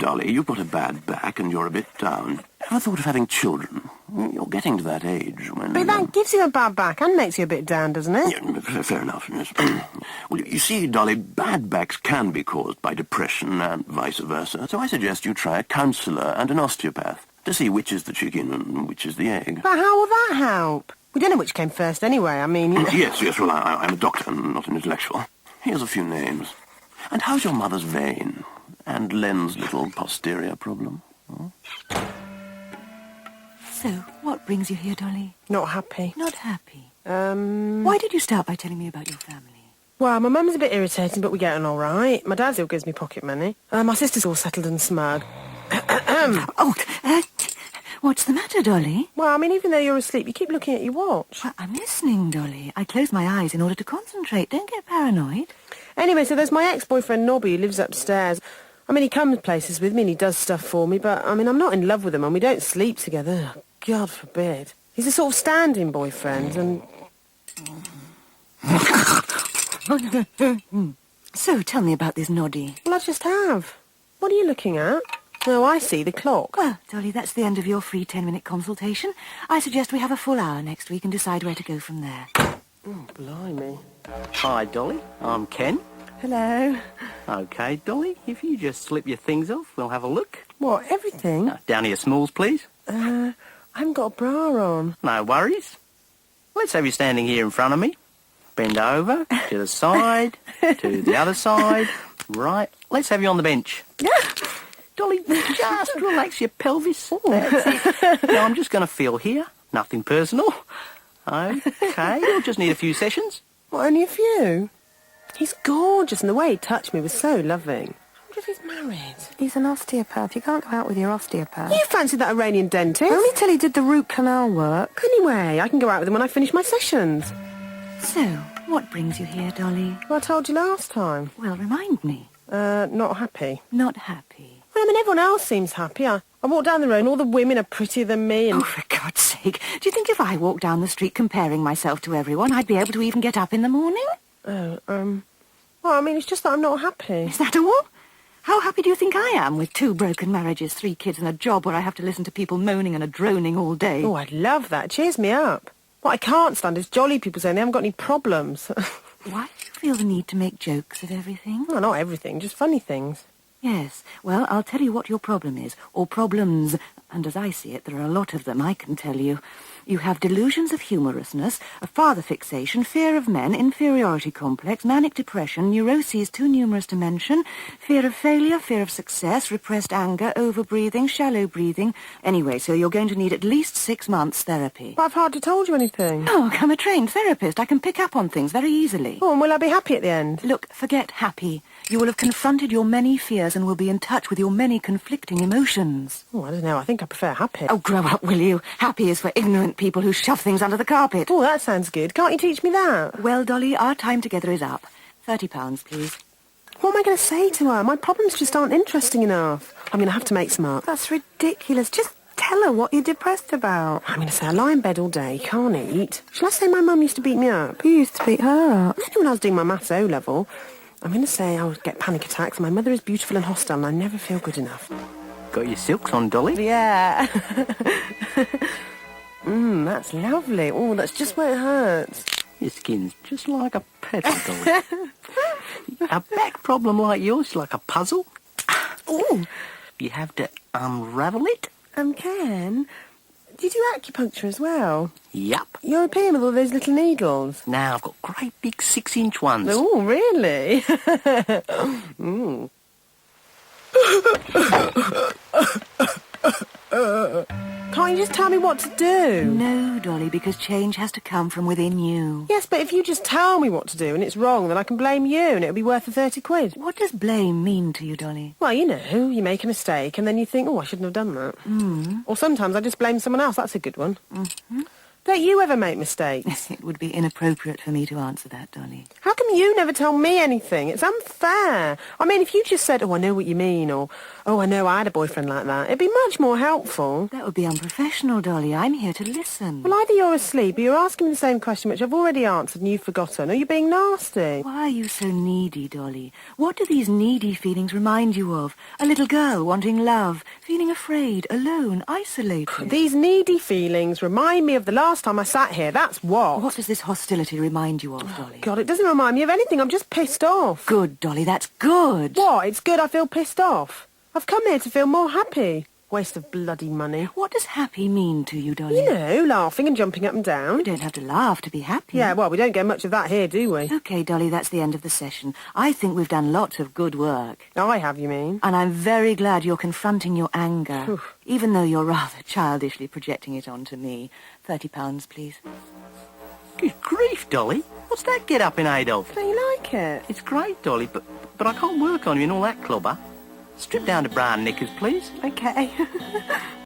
Dolly, you've got a bad back and you're a bit down. Ever thought of having children? You're getting to that age when... But that gives you a bad back and makes you a bit down, doesn't it? Yeah, fair enough, yes. Well, you see, Dolly, bad backs can be caused by depression and vice versa. So I suggest you try a counsellor and an osteopath to see which is the chicken and which is the egg. But how will that help? We don't know which came first anyway, I mean... Yes, well, I'm a doctor, not an intellectual. Here's a few names. And how's your mother's vein? And Len's little posterior problem? Hmm? So, what brings you here, Dolly? Not happy. Not happy? Why did you start by telling me about your family? Well, my mum's a bit irritating, but we get on all right. My dad still gives me pocket money. My sister's all settled and smug. What's the matter, Dolly? Well, I mean, even though you're asleep, you keep looking at your watch. Well, I'm listening, Dolly. I close my eyes in order to concentrate. Don't get paranoid. Anyway, so there's my ex-boyfriend, Nobby, who lives upstairs. I mean, he comes places with me and he does stuff for me, but, I mean, I'm not in love with him and we don't sleep together. God forbid. He's a sort of standing boyfriend and... So, tell me about this noddy. Well, I just have. What are you looking at? Oh, I see, the clock. Well, Dolly, that's the end of your free 10-minute consultation. I suggest we have a full hour next week and decide where to go from there. Oh, blimey. Hi, Dolly. I'm Ken. Hello. OK, Dolly, if you just slip your things off, we'll have a look. What, everything? Down to your smalls, please. I haven't got a bra on. No worries. Let's have you standing here in front of me. Bend over, to the side, to the other side. Right, let's have you on the bench. Dolly, just relax your pelvis. That's it. Now, I'm just going to feel here. Nothing personal. OK, you'll just need a few sessions. What, only a few? He's gorgeous and the way he touched me was so loving. I wonder if he's married. He's an osteopath. You can't go out with your osteopath. You fancy that Iranian dentist? Only till he did the root canal work. Anyway, I can go out with him when I finish my sessions. So, what brings you here, Dolly? Well, I told you last time. Well, remind me. Not happy. Not happy. Well, I mean, everyone else seems happy. I walk down the road and all the women are prettier than me and... Oh, for God's sake. Do you think if I walked down the street comparing myself to everyone, I'd be able to even get up in the morning? Well, I mean, it's just that I'm not happy. Is that all? How happy do you think I am with 2 broken marriages, 3 kids and a job where I have to listen to people moaning and droning all day? Oh, I'd love that. Cheers me up. What I can't stand is jolly people saying they haven't got any problems. Why do you feel the need to make jokes of everything? Well, not everything, just funny things. Yes. Well, I'll tell you what your problem is, or problems, and as I see it, there are a lot of them, I can tell you. You have delusions of humorousness, a father fixation, fear of men, inferiority complex, manic depression, neuroses too numerous to mention, fear of failure, fear of success, repressed anger, over-breathing, shallow breathing. Anyway, so you're going to need at least 6 months therapy. But I've hardly told you anything. Oh, I'm a trained therapist. I can pick up on things very easily. Oh, and will I be happy at the end? Look, forget happy. You will have confronted your many fears and will be in touch with your many conflicting emotions. Oh, I don't know. I think I prefer happy. Oh, grow up, will you? Happy is for ignorant people who shove things under the carpet. Oh, that sounds good. Can't you teach me that? Well, Dolly, our time together is up. £30, please. What am I going to say to her? My problems just aren't interesting enough. I'm going to have to make some up. That's ridiculous. Just tell her what you're depressed about. I'm going to say I lie in bed all day, can't eat. Shall I say my mum used to beat me up? You used to beat her up. Only when I was doing my maths O-level. I'm going to say I would get panic attacks. My mother is beautiful and hostile and I never feel good enough. Got your silks on, Dolly? Yeah. That's lovely. Oh, that's just where it hurts. Your skin's just like a petal, Dolly. A back problem like yours is like a puzzle. Oh. You have to unravel it. Ken, do you do acupuncture as well? Yup. European with all those little needles? Now I've got great big 6-inch ones. Oh, really? Can't you just tell me what to do? No, Dolly, because change has to come from within you. Yes, but if you just tell me what to do and it's wrong, then I can blame you and it'll be worth the 30 quid. What does blame mean to you, Dolly? Well, you know, you make a mistake and then you think, oh, I shouldn't have done that. Or sometimes I just blame someone else. That's a good one. Don't you ever make mistakes? It would be inappropriate for me to answer that, Dolly. How come you never tell me anything? It's unfair. I mean, if you just said, oh, I know what you mean, or, oh, I know I had a boyfriend like that, it'd be much more helpful. That would be unprofessional, Dolly. I'm here to listen. Well, either you're asleep or you're asking me the same question which I've already answered and you've forgotten, or you're being nasty. Why are you so needy, Dolly? What do these needy feelings remind you of? A little girl wanting love, feeling afraid, alone, isolated. These needy feelings remind me of the last time I sat here, that's what. What does this hostility remind you of, Dolly? God, it doesn't remind me of anything, I'm just pissed off. Good, Dolly, that's good. What? It's good I feel pissed off. I've come here to feel more happy. Waste of bloody money. What does happy mean to you, Dolly? You know, laughing and jumping up and down. You don't have to laugh to be happy. Yeah, well, we don't get much of that here, do we? OK, Dolly, that's the end of the session. I think we've done lots of good work. I have, you mean? And I'm very glad you're confronting your anger, Oof. even though you're rather childishly projecting it onto me. £30, please. Good grief, Dolly. What's that get up in aid of? Don't you like it? It's great, Dolly, but I can't work on you in all that clobber. Strip down to brown knickers, please. Okay.